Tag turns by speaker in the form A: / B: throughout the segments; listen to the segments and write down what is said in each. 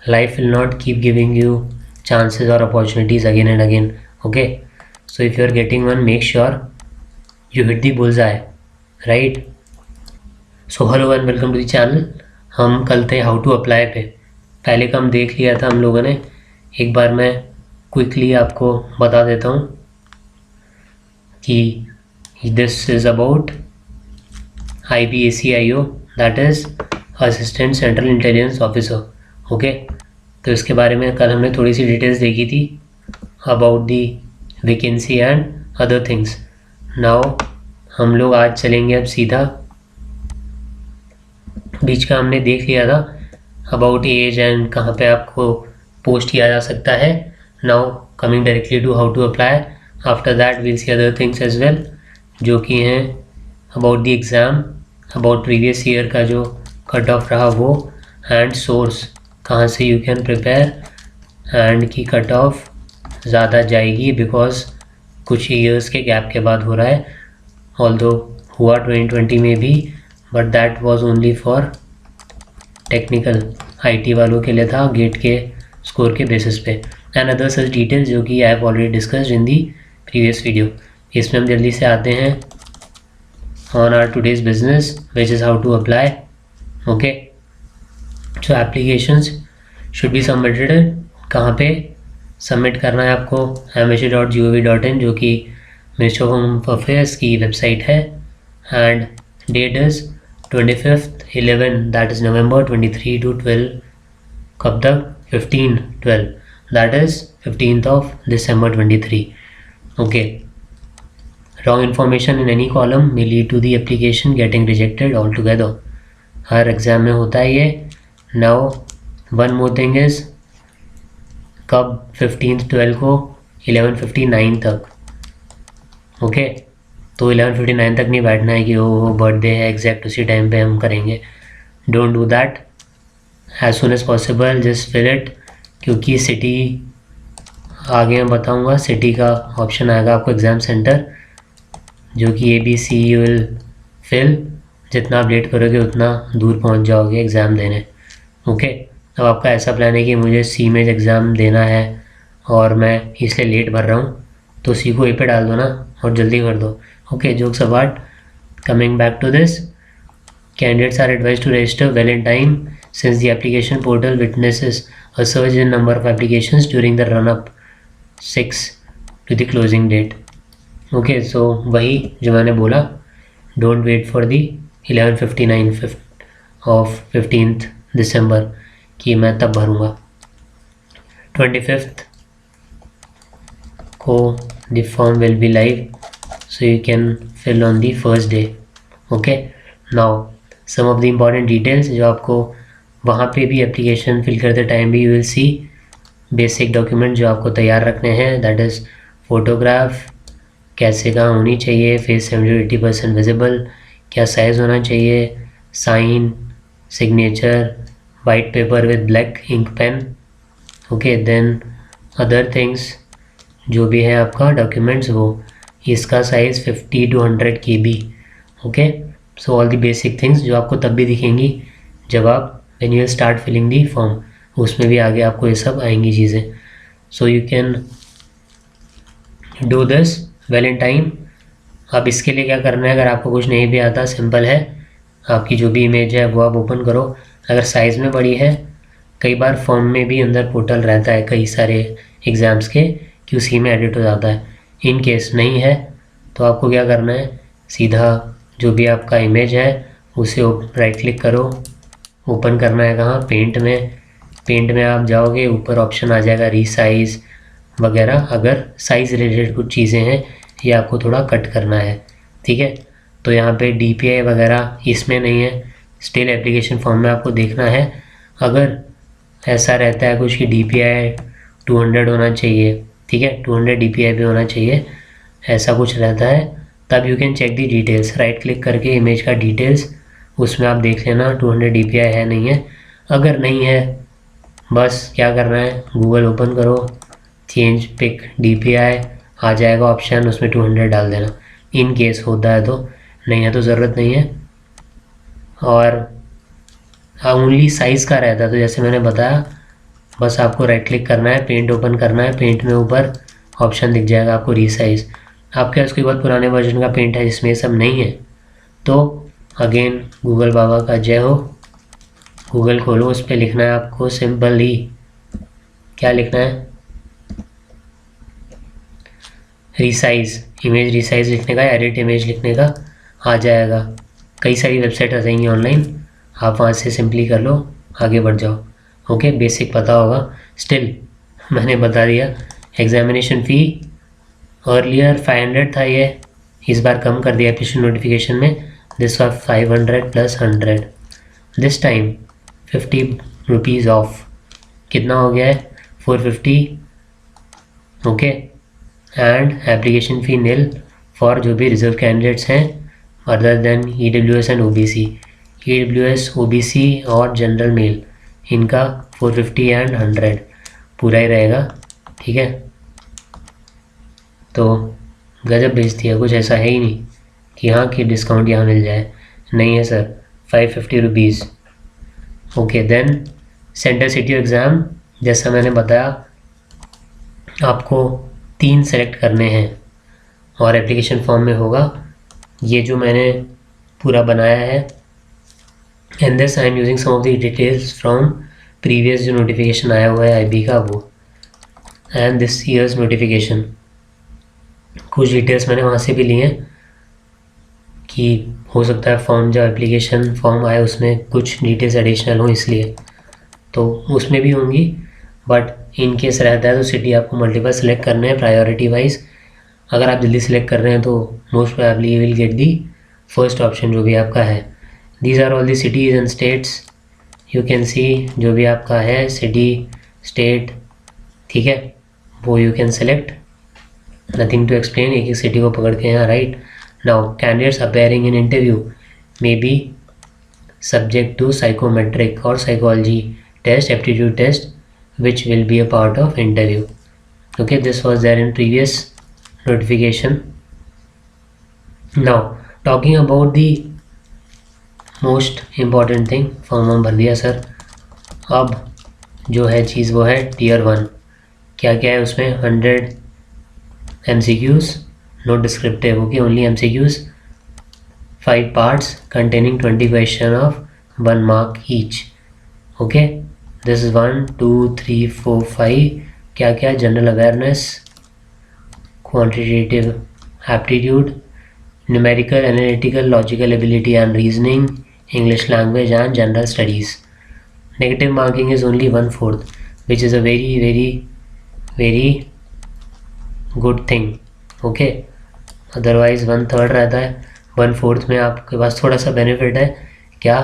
A: life will not keep giving you chances or opportunities again and again. Okay, so if you are getting one, make sure you hit the bullseye, right? So hello and welcome to the channel. हम कल थे how to apply पे, पहले का हम देख लिया था हम लोगों ने। एक बार मैं क्विकली आपको बता देता हूँ कि this is about IBACIO, that is assistant central intelligence officer. Okay, तो इसके बारे में कल हमने थोड़ी सी डिटेल्स देखी थी about the vacancy and other things. Now हम लोग आज चलेंगे अब सीधा, बीच का हमने देख लिया था अबाउट एज एंड कहाँ पे आपको पोस्ट किया जा सकता है। Now coming directly to how to apply, after that will see other things as well, जो कि हैं about the exam, about previous year का जो कट ऑफ रहा वो, एंड सोर्स कहाँ से यू कैन प्रिपेयर, एंड की कट ऑफ ज़्यादा जाएगी बिकॉज कुछ ईयर्स के गैप के बाद हो रहा है। ऑल्दो हुआ 2020 में भी, but that was only for technical IT वालों के लिए था, गेट के स्कोर के बेसिस पे, एंड अदर सच डिटेल्स जो कि I have already discussed in the previous video. इसमें हम जल्दी से आते हैं on our today's business which is how to apply. Okay, so applications should be submitted, कहाँ पे सबमिट करना है आपको, MHA.gov.in जो कि मिनिस्ट्री ऑफ होम अफेयर्स की वेबसाइट है, and date is 25/11 that is November 23 to 12, कब तक 15/12 that is 15th of December 23। Okay, wrong information in any column may lead to the application getting rejected altogether। Her exam में होता है ये। Now one more thing is, कब 15/12 को 11:59 तक। Okay, तो 11:59 तक नहीं बैठना है कि वो बर्थडे है एग्जैक्ट उसी टाइम पे हम करेंगे। Don't do that, as soon as possible just fill it, क्योंकि सिटी आगे मैं बताऊंगा, सिटी का ऑप्शन आएगा आपको एग्ज़ाम सेंटर, जो कि ABC यू विल फिल। जितना आप लेट करोगे उतना दूर पहुंच जाओगे एग्ज़ाम देने। ओके, अब आपका ऐसा प्लान है कि मुझे C में एग्ज़ाम देना है और मैं इसलिए लेट भर रहा हूँ, तो C को A पे डाल दो ना और जल्दी कर दो। Okay, jokes apart, coming back to this, candidates are advised to register well in time since the application portal witnesses a surge in number of applications during the run-up 6 to the closing date। Okay, so वही जो मैंने बोला, don't wait for the 11:59 ऑफ 15th December कि मैं तब भरूँगा। 25th को the form will be live, so you can fill on the first day। okay, now some of the important details जो आपको वहाँ पे भी एप्लीकेशन फिल करते टाइम भी you will see basic document जो आपको तैयार रखने हैं, दैट इज़ फोटोग्राफ कैसे कहाँ होनी चाहिए, फेस 70-80% विजिबल, क्या साइज़ होना चाहिए, sign, signature, white paper with black ink pen. Okay, then other things जो भी है आपका डॉक्यूमेंट्स, वो इसका size 50 to 100 KB। Okay, so all the basic things जो आपको तब भी दिखेंगी जब आप when you start filling the form, उसमें भी आगे आपको ये सब आएंगी चीज़ें। So you can do this well in time. अब इसके लिए क्या करना है, अगर आपको कुछ नहीं भी आता, सिंपल है, आपकी जो भी इमेज है वो आप ओपन करो। अगर साइज़ में बड़ी है, कई बार फॉर्म में भी अंदर पोर्टल रहता है कई सारे एग्ज़ाम्स के कि उसी में एडिट हो जाता है। इन केस नहीं है तो आपको क्या करना है, सीधा जो भी आपका इमेज है उसे राइट क्लिक करो, ओपन करना है कहाँ, पेंट में। पेंट में आप जाओगे, ऊपर ऑप्शन आ जाएगा रीसाइज़ वगैरह। अगर साइज़ रिलेटेड कुछ चीज़ें हैं ये आपको थोड़ा कट करना है, ठीक है। तो यहाँ पे DPI वगैरह इसमें नहीं है, स्टिल एप्लीकेशन फॉर्म में आपको देखना है। अगर ऐसा रहता है कुछ कि DPI 200 होना चाहिए, ठीक है, 200 DPI भी होना चाहिए, ऐसा कुछ रहता है, तब you can check the details, right click करके इमेज का डिटेल्स, उसमें आप देख लेना 200 DPI है नहीं है। अगर नहीं है, बस क्या करना है, गूगल ओपन करो, चेंज पिक DPI आ जाएगा ऑप्शन, उसमें 200 डाल देना, इन केस होता है तो। नहीं है तो ज़रूरत नहीं है। और ओनली साइज़ का रहता है, तो जैसे मैंने बताया बस आपको राइट क्लिक करना है, पेंट ओपन करना है, पेंट में ऊपर ऑप्शन दिख जाएगा आपको रीसाइज। आपके पास कोई बहुत पुराने वर्जन का पेंट है जिसमें ये सब नहीं है तो अगेन गूगल बाबा का जय हो। गूगल खोलो, उस पर लिखना है आपको सिंपली, क्या लिखना है, रीसाइज, इमेज रीसाइज लिखने का, एडिट इमेज लिखने का, आ जाएगा। कई सारी वेबसाइट आ जाएंगी ऑनलाइन, आप वहाँ से सिंपली कर लो, आगे बढ़ जाओ। ओके, बेसिक पता होगा। स्टिल मैंने बता दिया। एग्जामिनेशन फ़ी अर्लियर 500 था, ये इस बार कम कर दिया एप्लीकेशन नोटिफिकेशन में, this was 500 plus 100, this time 50 rupees off, कितना हो गया है 450। Okay, and application fee nil for जो भी रिजर्व कैंडिडेट्स हैं other than EWS and OBC। EWS, OBC और जनरल मेल, इनका 450 एंड 100 पूरा ही रहेगा। ठीक है, तो गजब बेच दिया, कुछ ऐसा है ही नहीं कि हाँ कि डिस्काउंट यहाँ मिल जाए, नहीं है sir, 550 rupees. Okay, then centre city exam, जैसा मैंने बताया आपको 3 सेलेक्ट करने हैं और एप्लीकेशन फॉर्म में होगा ये जो मैंने पूरा बनाया है। And this I am using some of the details from previous जो नोटिफिकेशन आया हुआ है IB का वो, एंड दिस ईयर्स नोटिफिकेशन, कुछ डिटेल्स मैंने वहाँ से भी लिए हैं कि हो सकता है फॉर्म जब एप्लीकेशन फॉर्म आए उसमें कुछ डिटेल्स एडिशनल हो, इसलिए तो उसमें भी होंगी। बट इन केस रहता है तो सिटी आपको मल्टीपल सेलेक्ट करने हैं प्रायोरिटी वाइज। अगर आप जल्दी सेलेक्ट कर रहे हैं तो most probably you will get the first option जो भी आपका है। These are all the cities and states, you can see जो भी आपका है सिटी स्टेट, ठीक है, वो you can select, nothing to explain, एक एक सिटी को पकड़ के यहाँ right. Now candidates appearing in interview may be subject to psychometric और psychology test, aptitude test which will be a part of interview. Okay, this was there in previous notification. Now talking about the most important thing, form भर दिया sir, अब जो है चीज़ वो है Tier 1। क्या क्या है उसमें, 100 MCQs, no descriptive, okay, only MCQs, 5 parts containing 20 question of 1 mark each. Okay, this is 1 2 3 4 5, क्या क्या, general awareness, quantitative aptitude, numerical, analytical, logical ability and reasoning, English language and general studies. Negative marking is only 1/4 which is a very very very good thing. Okay, otherwise 1/3 रहता है, 1/4 में आपके पास थोड़ा सा benefit है, क्या,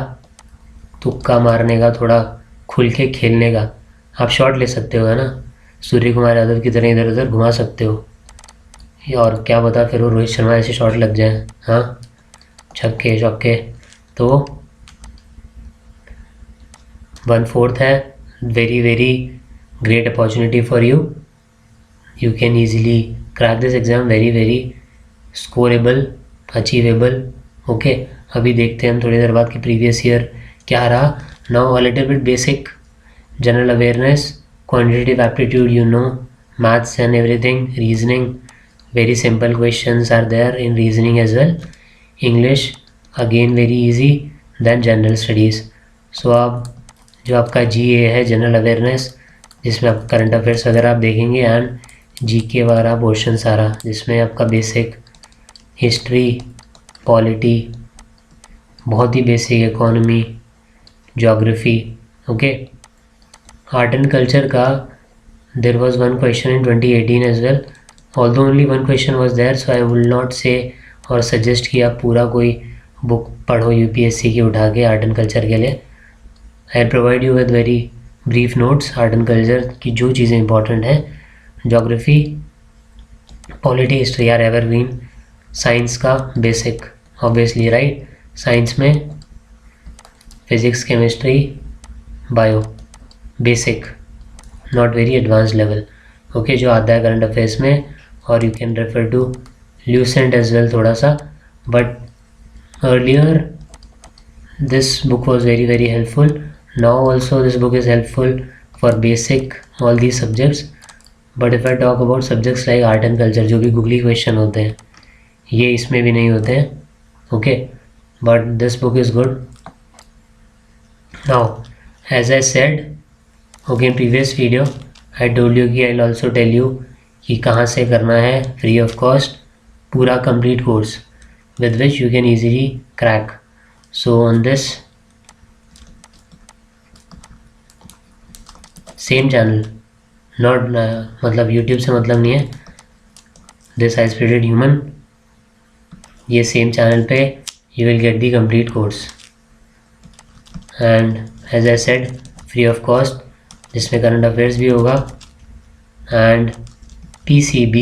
A: तुक्का मारने का, थोड़ा खुल के खेलने का। आप शॉट ले सकते हो, है ना, सूर्य कुमार यादव की तरह इधर उधर घुमा सकते हो, और क्या पता फिर वो रोहित शर्मा ऐसे शॉट लग जाए, हाँ, छक्के चौके। तो 1/4 है, very very great opportunity for you, you can easily crack this exam, very very scorable, achievable. Okay, अभी देखते हैं हम थोड़ी देर बाद कि प्रीवियस ईयर क्या रहा। Now a little bit basic general awareness, quantitative aptitude, you know, maths and everything, reasoning, very simple questions are there in reasoning as well. English again very easy, then general studies. So अब जो आपका GA है general awareness, जिसमें आप current affairs वगैरह आप देखेंगे, and GK वगैरह पोर्शन सारा, जिसमें आपका बेसिक हिस्ट्री, पॉलिटी, बहुत ही basic, economy, geography. Okay, art and culture का there was 1 question in 2018 as well, although only 1 question was there, so I will not say और सजेस्ट कि आप पूरा कोई बुक पढ़ो UPSC की उठा के आर्ट एंड कल्चर के लिए। I provide you with very brief notes art and culture की जो चीज़ें इंपॉर्टेंट हैं, geography, polity, history are evergreen, science का बेसिक ऑब्वियसली राइट, साइंस में physics, chemistry, bio, basic, not very advance level. Okay, जो आता है करंट अफेयर्स में, और you can refer to Lucent as well थोड़ा सा, but earlier this book was very very helpful, now also this book is helpful for basic all these subjects. But if I talk about subjects like art and culture, जो भी googly question होते हैं, ये इसमें भी नहीं होते हैं. Okay, but this book is good. Now, as I said, okay, in previous video I told you कि I'll also tell you कि कहाँ से करना है free of cost पूरा complete course with which you can easily crack. So on this same channel, not मतलब YouTube से मतलब नहीं है, this high spirited human, ये same channel पे you will get the complete course and as I said free of cost, जिसमें current affairs भी होगा and PCB,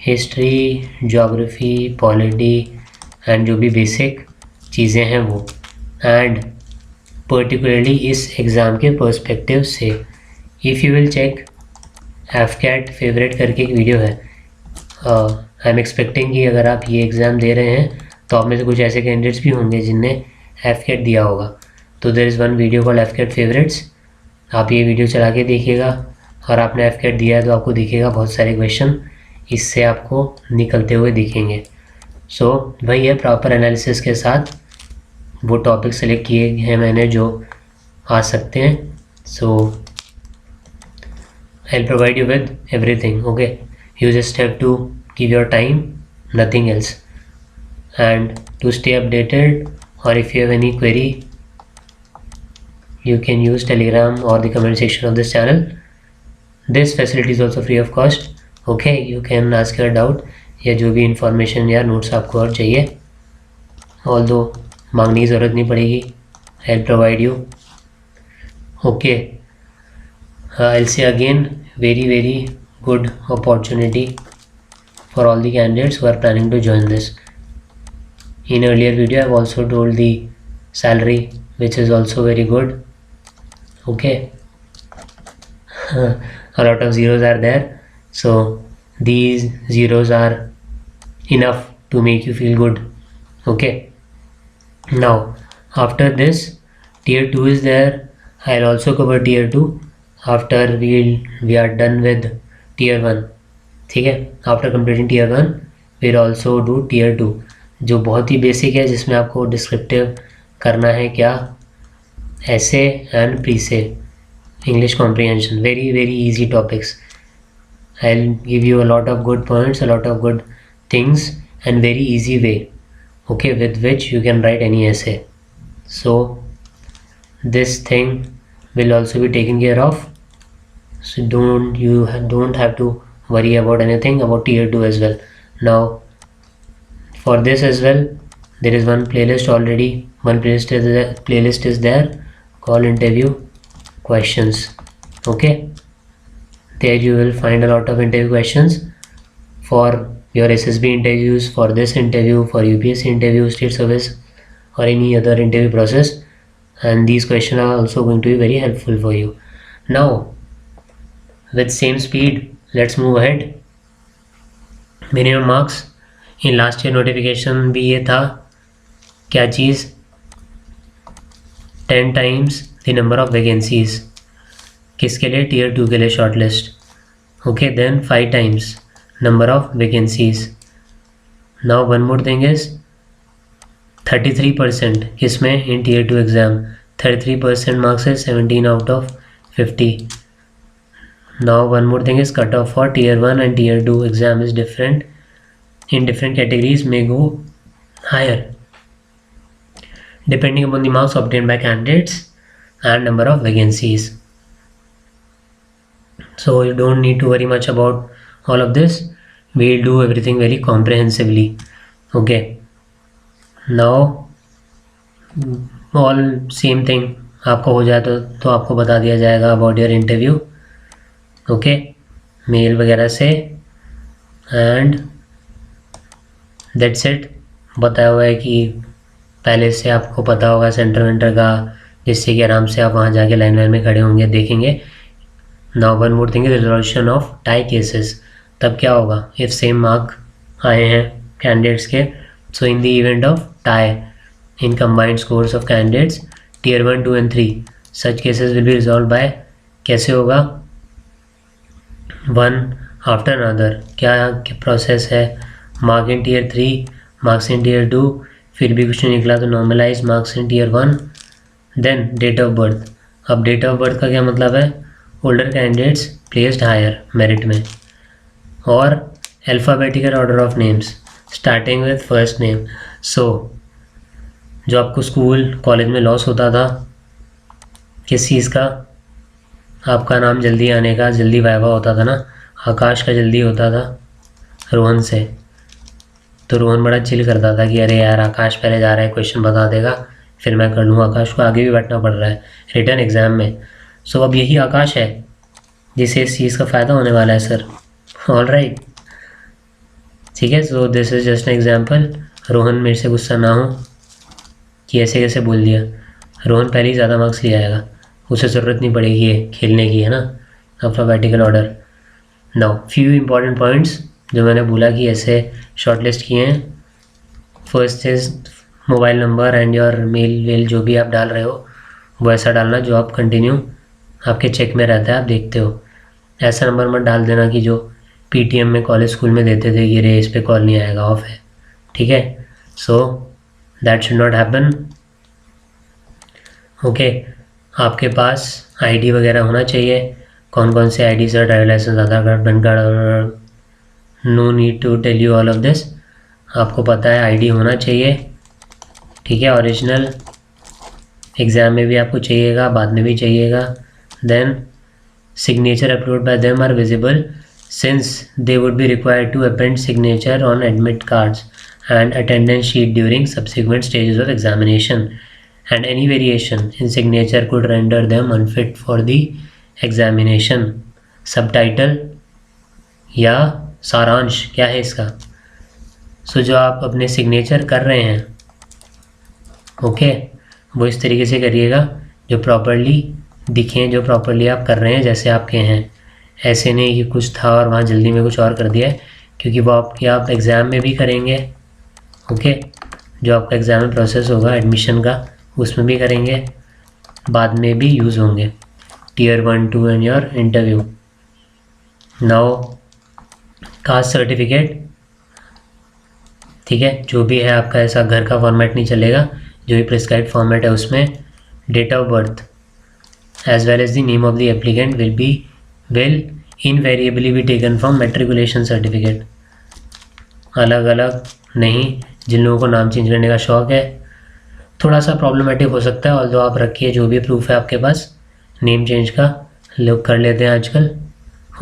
A: history, geography, polity and जो भी बेसिक चीज़ें हैं वो, एंड पर्टिकुलरली इस एग्ज़ाम के पर्सपेक्टिव से if you will check AFCAT favourite करके एक वीडियो है. आई एम एक्सपेक्टिंग कि अगर आप ये एग्ज़ाम दे रहे हैं तो आप में से कुछ ऐसे कैंडिडेट्स भी होंगे जिनने एफकैट दिया होगा. तो there is one video called AFCAT favourites. आप ये वीडियो चला के देखिएगा और आपने एफकैट दिया है तो आपको दिखेगा बहुत सारे क्वेश्चन इससे आपको निकलते हुए दिखेंगे. सो वही है प्रॉपर एनालिसिस के साथ वो टॉपिक सेलेक्ट किए हैं मैंने जो आ सकते हैं. So I will provide you with everything. Okay, you just have to give your time, nothing else, and to stay updated. और if you have any query you can use Telegram or the comment section of this channel. This facility is also free of cost. Okay, you can ask your doubt या जो भी information या notes आपको और चाहिए, although मांगने की ज़रूरत नहीं पड़ेगी, I'll provide you. Okay, I'll say again, very good opportunity for all the candidates who are planning to join this. In earlier video I've also told the salary, which is also very good. Okay, a lot of zeros are there, so these zeros are enough to make you feel good. Okay, now after this tier 2 is there. I'll also cover tier 2 after we are done with tier 1. ठीक है, after completing tier 1 we'll also do tier 2 जो बहुत ही basic है, जिसमें आपको descriptive करना है क्या, ऐसे and precis, English comprehension, very easy topics. I'll give you a lot of good points, a lot of good things and very easy way, okay, with which you can write any essay. So this thing will also be taken care of, so don't have to worry about anything about tier 2 as well. Now for this as well there is one playlist already, one playlist is there called interview questions. Okay, there you will find a lot of interview questions for your SSB interviews, for this interview, for UPSC interview, state service or any other interview process, and these questions are also going to be very helpful for you. Now with same speed let's move ahead. Minimum marks in last year notification भी ये था, क्या चीज़, 10 times the number of vacancies. किसके लिए, tier 2 के लिए short list. Okay, then 5 times number of vacancies. Now one more thing is 33% किसमें, in tier 2 exam 33% marks is 17 out of 50. Now one more thing is cutoff for tier 1 and tier 2 exam is different. In different categories may go higher depending upon the marks obtained by candidates and number of vacancies. So you don't need to worry much about all of this. We'll do everything very comprehensively. Okay, now all same thing आपको हो जाए तो आपको बता दिया जाएगा about your interview. Okay, mail वगैरह से, and that's it. बताया हुआ है कि पहले से आपको पता होगा सेंटर वेंटर का, जिससे कि आराम से आप वहाँ जाके लाइन में खड़े होंगे, देखेंगे. Now one more thing is resolution of tie cases. तब क्या होगा, इफ सेम मार्क आए हैं कैंडिडेट्स के, so in the event of tie in combined scores of candidates tier 1, 2 and 3, such cases will be resolve by, कैसे होगा, one after another, क्या process है, mark in tier 3, marks in tier 2, फिर भी कुछ नहीं निकला तो normalise marks in tier 1, then date of birth. अब डेट ऑफ बर्थ का क्या मतलब है, older candidates placed higher merit में, और alphabetical order of names starting with first name. So जो आपको स्कूल कॉलेज में लॉस होता था किस चीज़ का, आपका नाम जल्दी आने का, जल्दी वाइवा होता था ना, आकाश का जल्दी होता था रोहन से, तो रोहन बड़ा चिल करता था कि अरे यार आकाश पहले जा रहा है, क्वेश्चन बता देगा फिर मैं कर लूँ। आकाश को आगे भी बैठना पड़ रहा है रिटर्न एग्ज़ाम में। सो अब यही आकाश है जिसे इस चीज़ का फ़ायदा होने वाला है सर। ऑल राइट, ठीक है। So this is just an example. Rohan मेरे से गुस्सा ना हो कि ऐसे कैसे बोल दिया, रोहन पहले ही ज़्यादा मार्क्स ले आएगा, उसे ज़रूरत नहीं पड़ेगी ये खेलने की, है ना। Alphabetical order. Now few important points जो मैंने बोला कि ऐसे शॉर्ट लिस्ट किए हैं। First is mobile number and your mail well जो भी आप डाल रहे हो वो ऐसा डालना जो आप कंटिन्यू आपके चेक में रहता है, आप देखते हो। ऐसा नंबर मत डाल देना कि जो पीटीएम में कॉलेज स्कूल में देते थे कि रे इस पे कॉल नहीं आएगा, ऑफ है, ठीक है। So that should not happen, okay. आपके पास आईडी वगैरह होना चाहिए। कौन कौन से ID sir, driver licence, Aadhaar card, PAN card, no need to tell you all of this, आपको पता है आईडी होना चाहिए, ठीक है। ओरिजिनल एग्ज़ाम में भी आपको चाहिएगा, बाद में भी चाहिएगा। Then signature uploaded by them are visible since they would be required to append signature on admit cards and attendance sheet during subsequent stages of examination, and any variation in signature could render them unfit for the examination। Subtitle या सारांश क्या है इसका, सो जो आप अपने signature कर रहे हैं ओके वो इस तरीके से करिएगा जो प्रॉपरली दिखें, जो प्रॉपरली आप कर रहे हैं जैसे आपके हैं। ऐसे नहीं कि कुछ था और वहाँ जल्दी में कुछ और कर दिया है, क्योंकि वो आप एग्ज़ाम में भी करेंगे, ओके। जो आपका एग्ज़ाम में प्रोसेस होगा एडमिशन का उसमें भी करेंगे, बाद में भी यूज़ होंगे tier 1 2 and your interview. Now caste certificate, ठीक है, जो भी है आपका ऐसा घर का फॉर्मेट नहीं चलेगा, जो भी प्रिस्क्राइब फॉर्मेट है उसमें date of birth as well as the name of the applicant will invariably be taken from matriculation certificate। अलग अलग नहीं, जिन लोगों को नाम चेंज करने का शौक़ है थोड़ा सा प्रॉब्लमेटिक हो सकता है, और जो आप रखिए जो भी प्रूफ है आपके पास नेम चेंज का, लोग कर लेते हैं आजकल,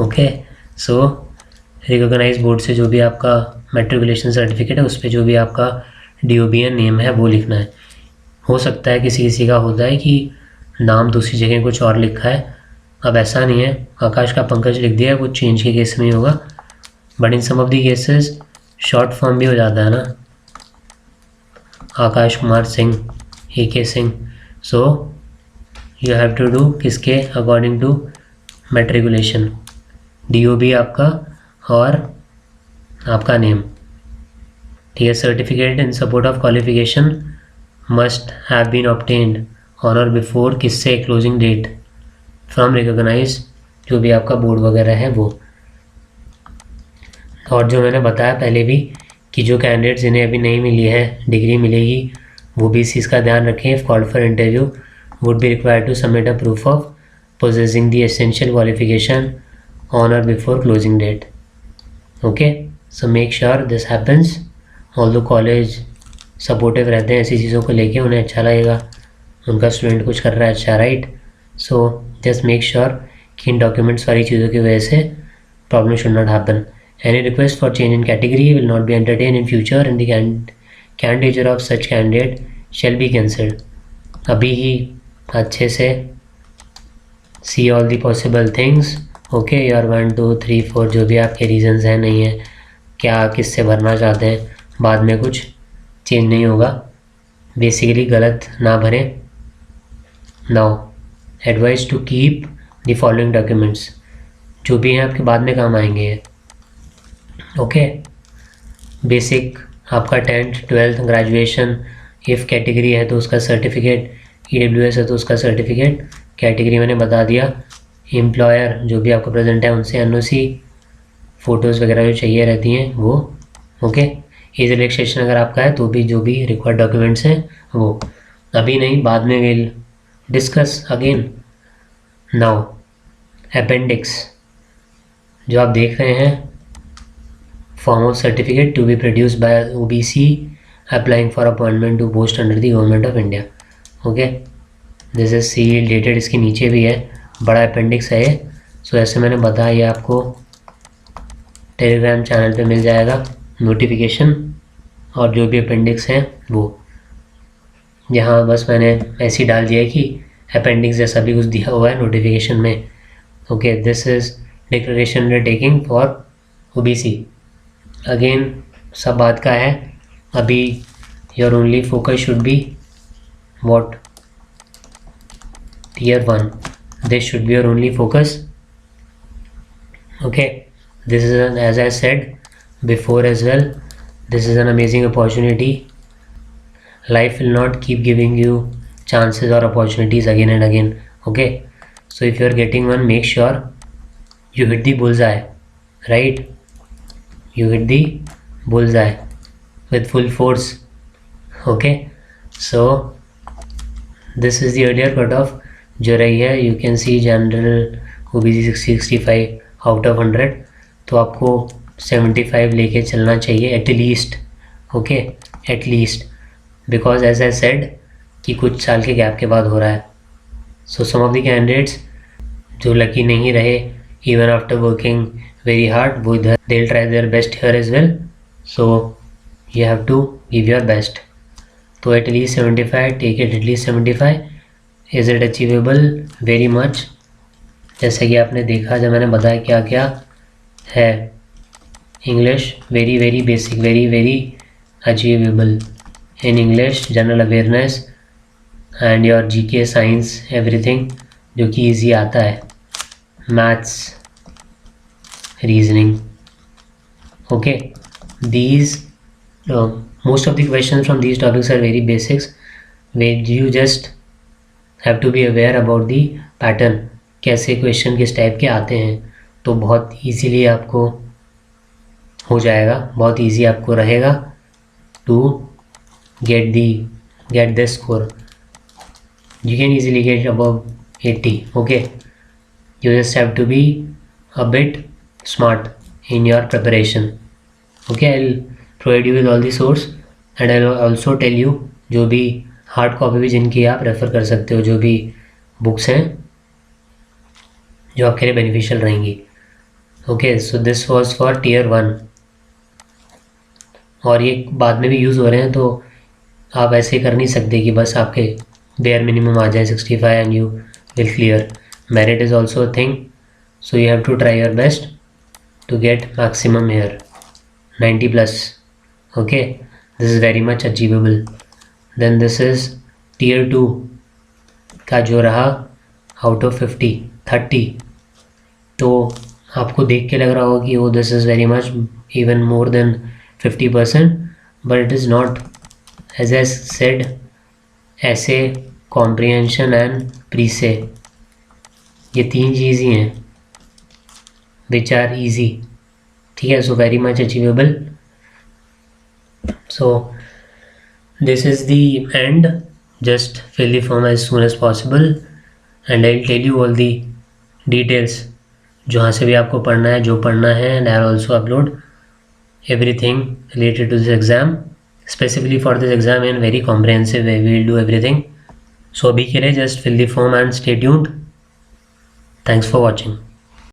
A: ओके। सो रिकॉग्नाइज बोर्ड से जो भी आपका मेट्रिकुलेशन सर्टिफिकेट है उस पर जो भी आपका DOBN नेम है वो लिखना है। हो सकता है किसी किसी का होता है कि नाम दूसरी जगह कुछ और लिखा है, अब ऐसा नहीं है, आकाश का पंकज लिख दिया है, कुछ चेंज के केस में ही होगा, but in some of the cases short form भी हो जाता है ना, Aakash Kumar Singh, AK Singh. So you have to do किसके अकॉर्डिंग टू मेट्रिकुलेशन, DOB आपका और आपका नेम, ठीक है। Certificate in support of qualification must have been obtained on और बिफोर किससे, क्लोजिंग डेट फ्रॉम रिकॉग्नाइज जो भी आपका बोर्ड वगैरह है वो। और जो मैंने बताया पहले भी कि जो कैंडिडेट्स जिन्हें अभी नहीं मिली है डिग्री मिलेगी वो भी इस चीज़ का ध्यान रखें। If called for interview would be required to submit a proof of possessing the essential qualification on or before closing date, okay। so make sure this happens। although college supportive रहते हैं ऐसी चीज़ों को लेके, उन्हें अच्छा लगेगा उनका स्टूडेंट कुछ कर रहा है अच्छा, right. So just make sure कि इन डॉक्यूमेंट्स वाली चीज़ों की वजह से problem should not happen. Any request for change in category will not be entertain in future and the candidature of such candidate shall be cancelled. अभी ही अच्छे से see all the possible things, okay. Your 1 2 3 4 जो भी आपके reasons हैं नहीं है, क्या किससे भरना चाहते हैं, बाद में कुछ चेंज नहीं होगा, बेसिकली गलत ना भरें। Now advice to keep the following documents, जो भी हैं आपके बाद में काम आएंगे, ओके। बेसिक आपका 10th 12th graduation, if category है तो उसका सर्टिफिकेट, EWS है तो उसका सर्टिफिकेट, कैटेगरी मैंने बता दिया, एम्प्लॉयर जो भी आपका प्रेजेंट है उनसे एनओसी, फ़ोटोज़ वगैरह जो चाहिए रहती हैं वो, ओके। एज रिलैक्सेशन अगर आपका है तो भी जो भी रिक्वायर्ड डॉक्यूमेंट्स हैं वो, अभी नहीं, बाद में will discuss again. Now appendix जो आप देख रहे हैं, form of certificate to be produced by OBC applying for appointment to post under the government of India, okay. This is seal dated, इसके नीचे भी है, बड़ा अपेंडिक्स है ये। सो ऐसे मैंने बताया, आपको टेलीग्राम चैनल पे मिल जाएगा नोटिफिकेशन, और जो भी अपेंडिक्स हैं वो यहाँ बस मैंने ऐसे ही डाल दिया है कि अपेंडिक्स जैसा भी कुछ दिया हुआ है नोटिफिकेशन में, okay. This is declaration we are taking for OBC. Again सब बात का है, अभी your only focus should be what, tier 1, this should be your only focus, okay. This is an, as I said before as well, this is an amazing opportunity. Life will not keep giving you chances or opportunities again and again, okay. So if you are getting one, make sure you hit the bullseye, right? You hit the bullseye with full force, okay. So this is the earlier cutoff जो रही है, you can see general OBC 65 out of 100, तो आपको 75 लेके चलना चाहिए at least, okay, at least, because as I said कि कुछ साल के गैप के बाद हो रहा है। So some of the candidates जो लकी नहीं रहे, even after working very hard, वो इधर they will try their best here as well, so you have to give your best. तो at least 75, take it at least 75। Is it achievable? Very much. जैसे कि आपने देखा जब मैंने बताया क्या क्या है, English very very basic, very very achievable in English, general awareness and your GK, science, everything जो कि इजी आता है, maths, reasoning, okay. These most of the questions from these topics are very basics, where you just have to be aware about the pattern, कैसे question किस type के आते हैं, तो बहुत इजीली आपको हो जाएगा, बहुत इजी आपको रहेगा to get this score. You can easily get above 80, okay. You just have to be a bit smart in your preparation, okay. I'll provide you with all the source and I'll also tell you जो भी hard copy भी जिनकी आप refer कर सकते हो, जो भी बुक्स हैं जो आपके लिए बेनिफिशियल रहेंगी, okay. So this was for tier 1, और ये बाद में भी यूज़ हो रहे हैं, तो आप ऐसे कर नहीं सकते कि बस आपके बेयर मिनिमम आ जाए 65 and you will clear. Merit is also a thing, so you have to try your best to get maximum here 90+, okay. This is very much achievable. Then this is tier 2 का जो रहा out of 50 30, तो आपको देख के लग रहा होगा कि this is very much even more than 50%, but it is not. As I said, essay, comprehension and pre-say, ये 3 चीज़ ही हैं which are easy, ठीक है. So very much achievable. So this is the end. Just fill the form as soon as possible and I'll tell you all the details जहाँ से भी आपको पढ़ना है, जो पढ़ना है, and I'll also upload everything related to this exam, specifically for this exam in very comprehensive way. We will do everything. So अभी के लिए just fill the form and stay tuned. Thanks for watching.